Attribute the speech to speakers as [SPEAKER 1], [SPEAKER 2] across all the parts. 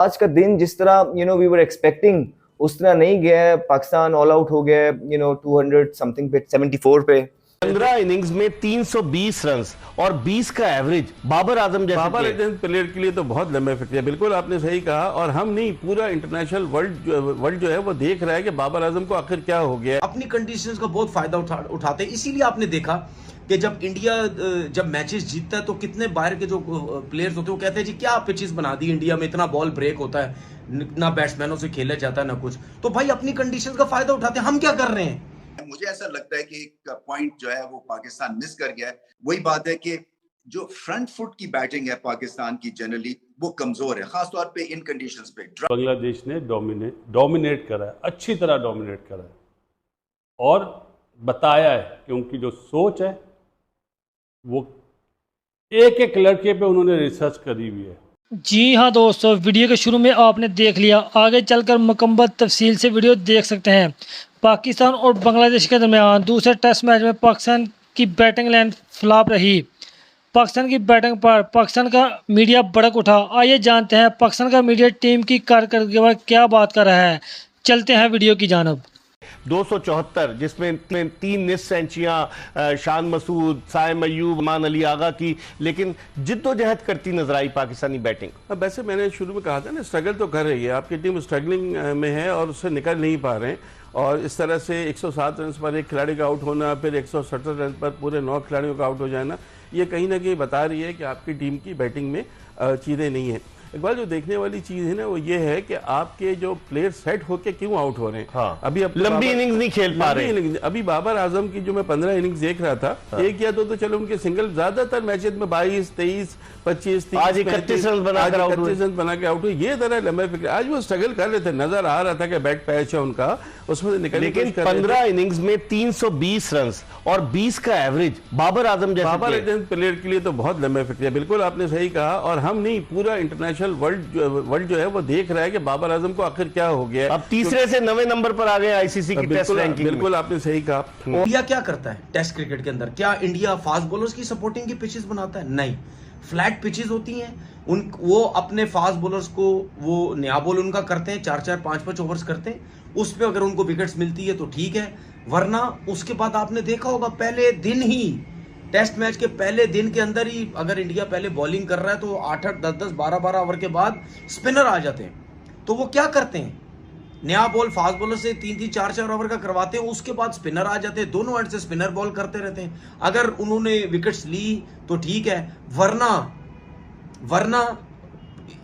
[SPEAKER 1] आज का दिन जिस तरह वी वर एक्सपेक्टिंग उस तरह नहीं गया है। पाकिस्तान ऑल आउट हो गया है 200 समथिंग पे 74 पे।
[SPEAKER 2] 15 इनिंग्स में 320 रन और 20 का एवरेज बाबर आजम जैसे
[SPEAKER 3] प्लेयर के लिए तो बहुत लंबे फिक्र। बिल्कुल आपने सही कहा, और हम नहीं, पूरा इंटरनेशनल वर्ल्ड जो है वो देख रहा है कि बाबर आजम को आखिर क्या हो गया।
[SPEAKER 4] अपनी कंडीशंस का बहुत फायदा उठाते हैं। इसीलिए आपने देखा कि जब इंडिया जब मैचेस जीतता है तो कितने बाहर के जो प्लेयर्स होते हैं वो कहते हैं जी क्या पिचेस बना दी इंडिया में, इतना बॉल ब्रेक होता है, ना बैट्समैनों से खेला जाता है ना कुछ। तो भाई अपनी कंडीशंस का फायदा उठाते हैं। हम क्या कर रहे हैं?
[SPEAKER 5] मुझे ऐसा लगता है कि एक पॉइंट जो है वो पाकिस्तान मिस कर गया है। वही बात है कि जो फ्रंट फुट की बैटिंग है पाकिस्तान की जनरली वो कमजोर है, खासतौर पे इन कंडीशंस पे।
[SPEAKER 3] बांग्लादेश ने डोमिनेट करा है, अच्छी तरह डोमिनेट करा है, और बताया है कि उनकी जो सोच है वो एक एक लड़के पे उन्होंने रिसर्च करी हुई है।
[SPEAKER 6] जी हाँ दोस्तों, वीडियो के शुरू में आपने देख लिया, आगे चलकर मुकम्मल तफसील से वीडियो देख सकते हैं। पाकिस्तान और बांग्लादेश के दरमियान दूसरे टेस्ट मैच में पाकिस्तान की बैटिंग लाइन फ्लॉप रही। पाकिस्तान की बैटिंग पर पाकिस्तान का मीडिया भड़क उठा। आइए जानते हैं पाकिस्तान का मीडिया टीम की कारकर्दगी के बाद क्या बात कर रहा है। चलते हैं वीडियो की जानब।
[SPEAKER 2] 274, जिसमें 3 निस सेंचुरियां शान मसूद, साइम अयूब, मान अली आगा की, लेकिन जिद्दोजहद करती नजर आई पाकिस्तानी बैटिंग।
[SPEAKER 3] वैसे मैंने शुरू में कहा था ना, स्ट्रगल तो कर रही है, आपकी टीम स्ट्रगलिंग में है और उससे निकल नहीं पा रहे हैं। और इस तरह से 107 रन पर एक खिलाड़ी का आउट होना, फिर 170 रन पर पूरे 9 खिलाड़ियों का आउट हो जाना, ये कहीं ना कहीं बता रही है कि आपकी टीम की बैटिंग में चीज़ें नहीं हैं। एक बार जो देखने वाली चीज है ना वो ये है कि आपके जो प्लेयर सेट होके क्यों आउट हो रहे हैं।
[SPEAKER 2] हाँ।
[SPEAKER 3] अभी
[SPEAKER 2] लंबी इनिंग्स नहीं खेल पा रहे।
[SPEAKER 3] अभी बाबर आजम की जो मैं 15 इनिंग्स देख रहा था,
[SPEAKER 2] हाँ।
[SPEAKER 3] एक या दो तो चलो उनके सिंगल, ज्यादातर मैचेस में 22, 23, 25, 30,
[SPEAKER 2] आज 31 रन बनाकर आउट
[SPEAKER 3] हुए। ये तरह लंबे फिक्र। आज वो स्ट्रगल कर रहे थे, नजर आ रहा था कि बैट पैच है उनका, उसमें निकल।
[SPEAKER 2] लेकिन 15 इनिंग्स में 320 रन और 20 का एवरेज बाबर आजम जैसे
[SPEAKER 3] प्लेयर के लिए तो बहुत लंबे फिक्र। बिल्कुल आपने सही कहा, और हम नहीं, पूरा इंटरनेशनल वर्ल्ड जो है वो देख रहा है कि बाबर आजम को आखिर क्या हो गया।
[SPEAKER 2] अब तीसरे से 9वें नंबर पर आ गए आईसीसी की टेस्ट रैंकिंग।
[SPEAKER 3] बिल्कुल आपने सही कहा।
[SPEAKER 4] इंडिया क्या करता है टेस्ट क्रिकेट के अंदर? क्या इंडिया फास्ट बॉलर्स की सपोर्टिंग की पिचेस बनाता है? नहीं, फ्लैट पिचेस होती हैं। वो अपने फास्ट बॉलर्स को वो नया बॉल उनका करते हैं, 4-4, 5-5 ओवर्स करते हैं। उस पर अगर उनको विकेट्स मिलती है तो ठीक है, वरना उसके बाद आपने देखा होगा पहले दिन ही, टेस्ट मैच के पहले दिन के अंदर ही अगर इंडिया पहले बॉलिंग कर रहा है तो 8-8, 10-10, 12-12 ओवर के बाद स्पिनर आ जाते हैं। तो वो क्या करते हैं, नया बॉल फास्ट बॉलर से 3-3, 4-4 ओवर का करवाते हैं, उसके बाद स्पिनर आ जाते हैं, दोनों एंड से स्पिनर बॉल करते रहते हैं। अगर उन्होंने विकेट्स ली तो ठीक है, वरना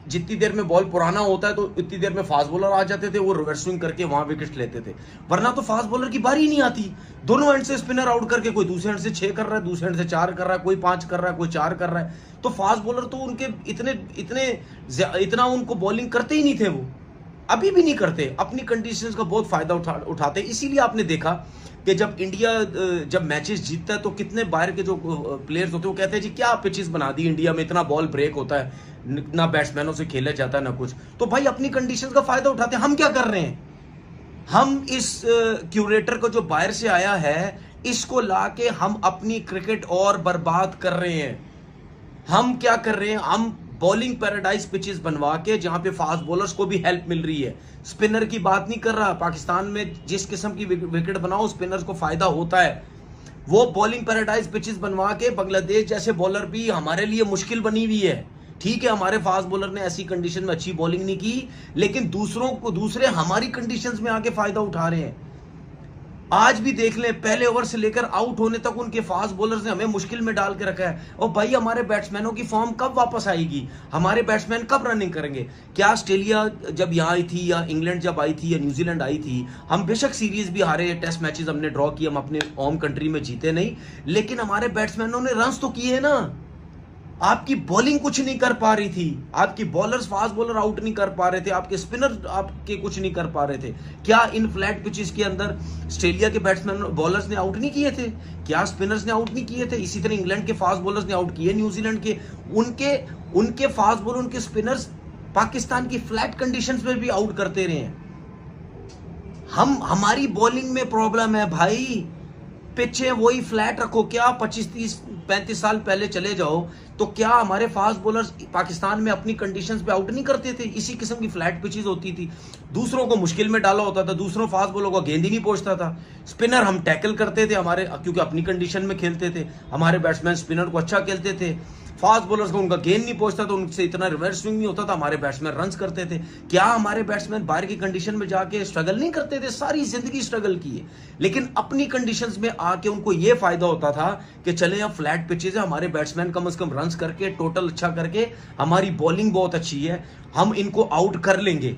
[SPEAKER 4] जितनी देर में बॉल पुराना होता है तो इतनी देर में फास्ट बॉलर आ जाते थे, वो रिवर्स स्विंग करके वहां विकेट लेते थे। वरना तो फास्ट बॉलर की बारी नहीं आती, दोनों एंड से स्पिनर आउट करके, कोई दूसरे एंड से 6 कर रहा है, दूसरे एंड से 4 कर रहा है, कोई 5 कर रहा है, कोई 4 कर रहा है। तो फास्ट बॉलर तो उनके इतना उनको बॉलिंग करते ही नहीं थे, वो अभी भी नहीं करते। अपनी कंडीशंस का बहुत फायदा उठाते हैं। इसीलिए आपने देखा कि जब इंडिया जब मैचेस जीतता है तो कितने बाहर के जो प्लेयर्स होते हैं वो कहते हैं जी क्या पिचेस बना दी इंडिया में, इतना बॉल ब्रेक होता है, ना बैट्समैनों से खेला जाता है ना कुछ। तो भाई अपनी कंडीशंस का फायदा उठाते हैं। हम क्या कर रहे हैं? हम इस क्यूरेटर को जो बाहर से आया है, इसको लाके हम अपनी क्रिकेट और बर्बाद कर रहे हैं। हम क्या कर रहे हैं? हम बॉलिंग पैराडाइज पिचेस बनवा के, जहां पे फास्ट बॉलर्स को भी हेल्प मिल रही है। स्पिनर की बात नहीं कर रहा, पाकिस्तान में जिस किस्म की विकेट बनाओ स्पिनर्स को फायदा होता है। वो बॉलिंग पैराडाइज पिचेस बनवा के बांग्लादेश जैसे बॉलर भी हमारे लिए मुश्किल बनी हुई है। ठीक है, हमारे फास्ट बॉलर ने ऐसी कंडीशन में अच्छी बॉलिंग नहीं की, लेकिन दूसरे हमारी कंडीशंस में आके फायदा उठा रहे हैं। आज भी देख लें, पहले ओवर से लेकर आउट होने तक उनके फास्ट बॉलर्स ने हमें मुश्किल में डाल के रखा है। और भाई हमारे बैट्समैनों की फॉर्म कब वापस आएगी? हमारे बैट्समैन कब रनिंग करेंगे? क्या ऑस्ट्रेलिया जब यहाँ आई थी, या इंग्लैंड जब आई थी, या न्यूजीलैंड आई थी, हम बेशक सीरीज भी हारे, टेस्ट मैचेस हमने ड्रॉ किए, हम अपने होम कंट्री में जीते नहीं, लेकिन हमारे बैट्समैनों ने रन्स तो किए ना। आपकी बॉलिंग कुछ नहीं कर पा रही थी, आपकी बॉलर्स फास्ट बॉलर आउट नहीं कर पा रहे थे, आपके स्पिनर आपके कुछ नहीं कर पा रहे थे। क्या इन फ्लैट पिचेस के अंदर ऑस्ट्रेलिया के बैट्समैन बॉलर्स ने आउट नहीं किए थे? क्या स्पिनर्स ने आउट नहीं किए थे? इसी तरह इंग्लैंड के फास्ट बॉलर्स ने आउट किए, न्यूजीलैंड के उनके फास्ट बॉलर, उनके स्पिनर्स पाकिस्तान की फ्लैट कंडीशंस में भी आउट करते रहे हैं। हमारी बॉलिंग में प्रॉब्लम है भाई। पिच है वही फ्लैट रखो। क्या 25, 30, 35 साल पहले चले जाओ, तो क्या हमारे फास्ट बॉलर्स पाकिस्तान में अपनी कंडीशंस पे आउट नहीं करते थे? इसी किस्म की फ्लैट पिचेस होती थी, दूसरों को मुश्किल में डाला होता था, दूसरों फास्ट बॉलर को गेंद ही नहीं पहुंचता था। स्पिनर हम टैकल करते थे हमारे, क्योंकि अपनी कंडीशन में खेलते थे, हमारे बैट्समैन स्पिनर को अच्छा खेलते थे। फास्ट बॉलर्स को उनका गेंद नहीं पहुंचता तो उनसे इतना रिवर्स स्विंग नहीं होता था, हमारे बैट्समैन रन्स करते थे। क्या हमारे बैट्समैन बाहर की कंडीशन में जाके स्ट्रगल नहीं करते थे? सारी जिंदगी स्ट्रगल की है, लेकिन अपनी कंडीशंस में आके उनको ये फायदा होता था कि चले अब फ्लैट पिचेज है, हमारे बैट्समैन कम से कम रन्स करके टोटल अच्छा करके, हमारी बॉलिंग बहुत अच्छी है, हम इनको आउट कर लेंगे।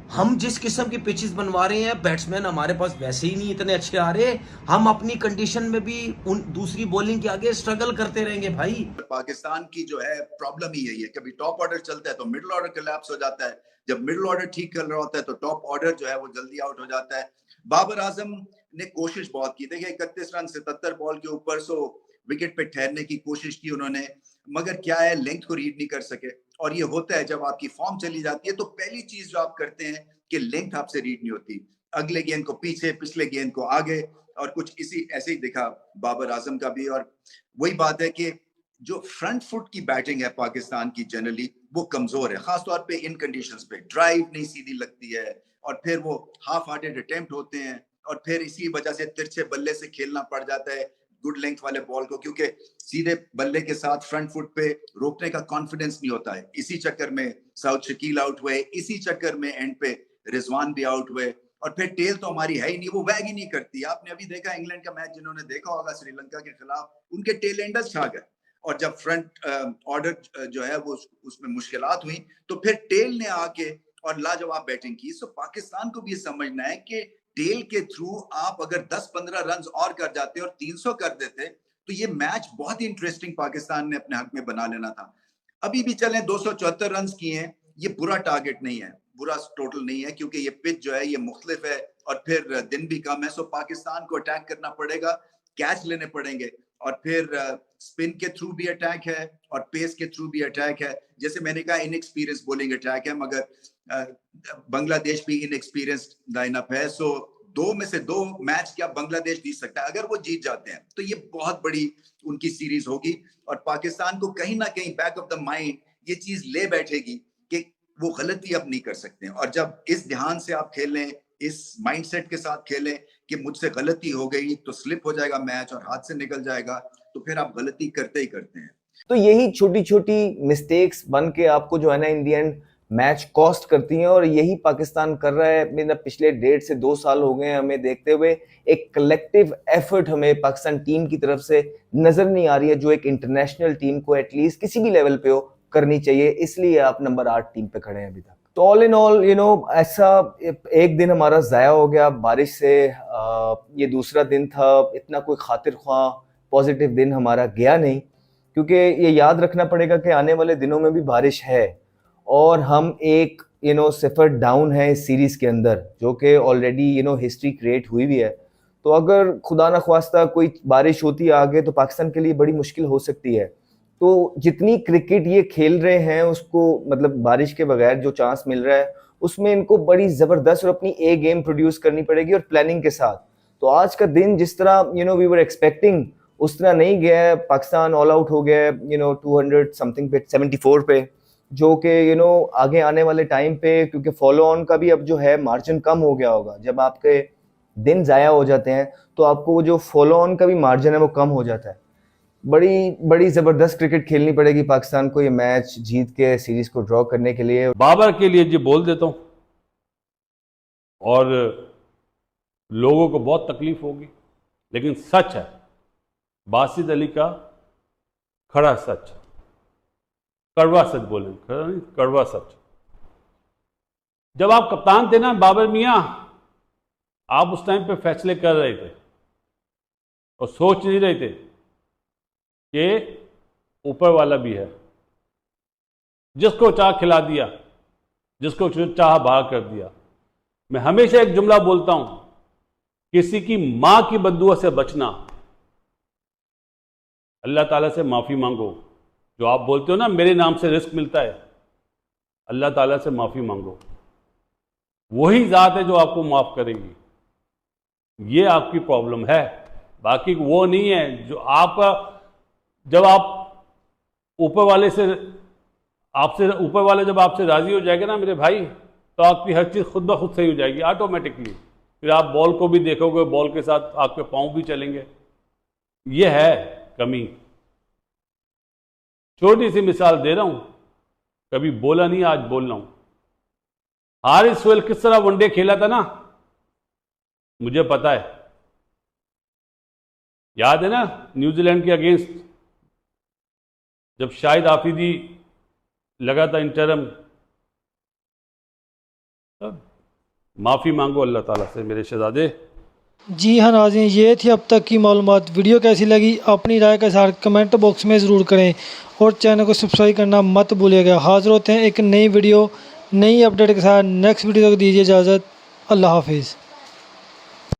[SPEAKER 4] हम जिस किस्म की पिचेस बनवा रहे हैं, बैट्समैन हमारे पास वैसे ही नहीं इतने अच्छे आ रहे, हम अपनी कंडीशन में भी उन दूसरी बॉलिंग के आगे स्ट्रगल करते रहेंगे भाई।
[SPEAKER 5] पाकिस्तान की जो है प्रॉब्लम ही यही है, कभी टॉप ऑर्डर चलता है तो मिडिल ऑर्डर कोलैप्स हो जाता है, जब मिडिल ऑर्डर ठीक कर रहा होता है तो टॉप ऑर्डर जो है वो जल्दी आउट हो जाता है। बाबर आजम ने कोशिश बहुत की, देखिए 31 रन 77 बॉल के ऊपर, सो विकेट पे ठहरने की कोशिश की उन्होंने, मगर क्या है लेंथ को रीड नहीं कर सके। और ये होता है जब आपकी फॉर्म चली जाती है तो पहली चीज जो आप करते हैं कि लेंथ आपसे रीड नहीं होती, अगले गेंद को पीछे, पिछले गेंद को आगे, और कुछ इसी ऐसे ही दिखा बाबर आजम का भी। और वही बात है कि जो फ्रंट फुट की बैटिंग है पाकिस्तान की जनरली वो कमजोर है, खासतौर पे इन कंडीशंस पे ड्राइव नहीं सीधी लगती है, और फिर वो हाफ हार्टेड अटेम्प्ट होते हैं, और फिर इसी वजह से तिरछे बल्ले से खेलना पड़ जाता है गुड लेंथ वाले बॉल को, क्योंकि सीधे बल्ले के साथ फ्रंट फुट पे रोकने का कॉन्फिडेंस नहीं होता है। इसी चक्कर में साउथ शकील आउट हुए, इसी चक्कर में एंड पे रिजवान भी आउट हुए, और फिर टेल तो हमारी है ही नहीं, वो वैग ही नहीं करती। आपने अभी देखा इंग्लैंड का मैच जिन्होंने देखा होगा श्रीलंका के खिलाफ, उनके टेल एंडर्स छा गए, और जब फ्रंट ऑर्डर जो है वो उसमें मुश्किलात हुई तो फिर टेल ने आके और लाजवाब बैटिंग की। सो पाकिस्तान को भी ये समझना है कि टेल के थ्रू आप अगर 10-15 रन और कर जाते और 300 कर देते तो ये मैच बहुत ही इंटरेस्टिंग पाकिस्तान ने अपने हक में बना लेना था। अभी भी चलें 274 रन किए हैं, ये बुरा टारगेट नहीं है, बुरा टोटल नहीं है, क्योंकि ये पिच जो है ये मुख्तलिफ है और फिर दिन भी कम है। सो पाकिस्तान को अटैक करना पड़ेगा, कैच लेने पड़ेंगे, और फिर स्पिन के थ्रू भी अटैक है और पेस के थ्रू भी अटैक है। जैसे मैंने कहा इनएक्सपीरियंस बॉलिंग अटैक है, मगर बांग्लादेश भी इनएक्सपीरियंस्ड लाइनअप है। सो 2 में से 2 मैच क्या बांग्लादेश जीत सकता है, अगर वो जीत जाते हैं तो ये बहुत बड़ी उनकी सीरीज होगी, और पाकिस्तान को कहीं ना कहीं बैक ऑफ द माइंड ये चीज ले बैठेगी कि वो गलती अब नहीं कर सकते। और जब इस ध्यान से आप खेलें, इस माइंडसेट के साथ खेलें कि मुझसे गलती हो गई तो स्लिप हो जाएगा मैच और हाथ से निकल जाएगा, तो फिर आप गलती करते ही करते हैं।
[SPEAKER 1] तो यही छोटी छोटी मिस्टेक्स बन के आपको जो है ना इन दी एंड मैच कॉस्ट करती हैं, और यही पाकिस्तान कर रहा है। मेरा पिछले 1.5 से 2 साल हो गए हमें देखते हुए, एक कलेक्टिव एफर्ट हमें पाकिस्तान टीम की तरफ से नजर नहीं आ रही है, जो एक इंटरनेशनल टीम को एटलीस्ट किसी भी लेवल पे हो करनी चाहिए। इसलिए आप नंबर 8 टीम पे खड़े हैं अभी तक। तो ऑल इन ऑल ऐसा एक दिन हमारा जाया हो गया बारिश से। ये दूसरा दिन था, इतना कोई खातिर ख्वाह पॉजिटिव दिन हमारा गया नहीं, क्योंकि ये याद रखना पड़ेगा कि आने वाले दिनों में भी बारिश है, और हम एक सिफर डाउन है इस सीरीज के अंदर, जो कि ऑलरेडी हिस्ट्री क्रिएट हुई भी है। तो अगर खुदा ना ख्वास्ता कोई बारिश होती है आगे तो पाकिस्तान के लिए बड़ी मुश्किल हो सकती है। तो जितनी क्रिकेट ये खेल रहे हैं उसको, मतलब बारिश के बगैर जो चांस मिल रहा है उसमें इनको बड़ी जबरदस्त और अपनी ए गेम प्रोड्यूस करनी पड़ेगी, और प्लानिंग के साथ। तो आज का दिन जिस तरह वी वर एक्सपेक्टिंग उस तरह नहीं गया है। पाकिस्तान ऑल आउट हो गया है 200 समथिंग पे, 74 पे, जो कि आगे आने वाले टाइम पे, क्योंकि फॉलो ऑन का भी अब जो है मार्जिन कम हो गया होगा। जब आपके दिन ज़ाया हो जाते हैं तो आपको वो जो फॉलो ऑन का भी मार्जिन है वो कम हो जाता है। बड़ी बड़ी ज़बरदस्त क्रिकेट खेलनी पड़ेगी पाकिस्तान को ये मैच जीत के सीरीज को ड्रॉ करने के लिए।
[SPEAKER 7] बाबर के लिए जी बोल देता हूँ, और लोगों को बहुत तकलीफ होगी, लेकिन सच है, बासित अली का खड़ा सच, कड़वा सच बोले, खड़ा नहीं, कड़वा सच। जब आप कप्तान थे ना बाबर मियां, आप उस टाइम पे फैसले कर रहे थे और सोच नहीं रहे थे कि ऊपर वाला भी है, जिसको चाह खिला दिया, जिसको चाह बाहर कर दिया। मैं हमेशा एक जुमला बोलता हूं, किसी की मां की बद्दुआ से बचना, अल्लाह ताला से माफी मांगो। जो आप बोलते हो ना मेरे नाम से रिस्क मिलता है, अल्लाह ताला से माफी मांगो, वही जात है जो आपको माफ करेगी। ये आपकी प्रॉब्लम है, बाकी वो नहीं है। जो आप, जब आप ऊपर वाले जब आपसे राजी हो जाएगा ना मेरे भाई, तो आपकी हर चीज़ खुद ब खुद सही हो जाएगी ऑटोमेटिकली। फिर आप बॉल को भी देखोगे, बॉल के साथ आपके पाँव भी चलेंगे। ये है कमी। छोटी सी मिसाल दे रहा हूं, कभी बोला नहीं, आज बोल रहा हूं। हारिस सोहेल किस तरह वनडे खेला था ना, मुझे पता है। याद है ना न्यूजीलैंड के अगेंस्ट, जब शाहिद आफरीदी लगा था इंटरम, माफ़ी मांगो अल्लाह ताला से मेरे शहजादे।
[SPEAKER 6] जी हाँ नाज़रीन, ये थी अब तक की मालूमात। वीडियो कैसी लगी अपनी राय के साथ कमेंट बॉक्स में ज़रूर करें और चैनल को सब्सक्राइब करना मत भूलिएगा। हाज़िर होते हैं एक नई वीडियो नई अपडेट के साथ। नेक्स्ट वीडियो तक दीजिए इजाज़त। अल्लाह हाफिज़।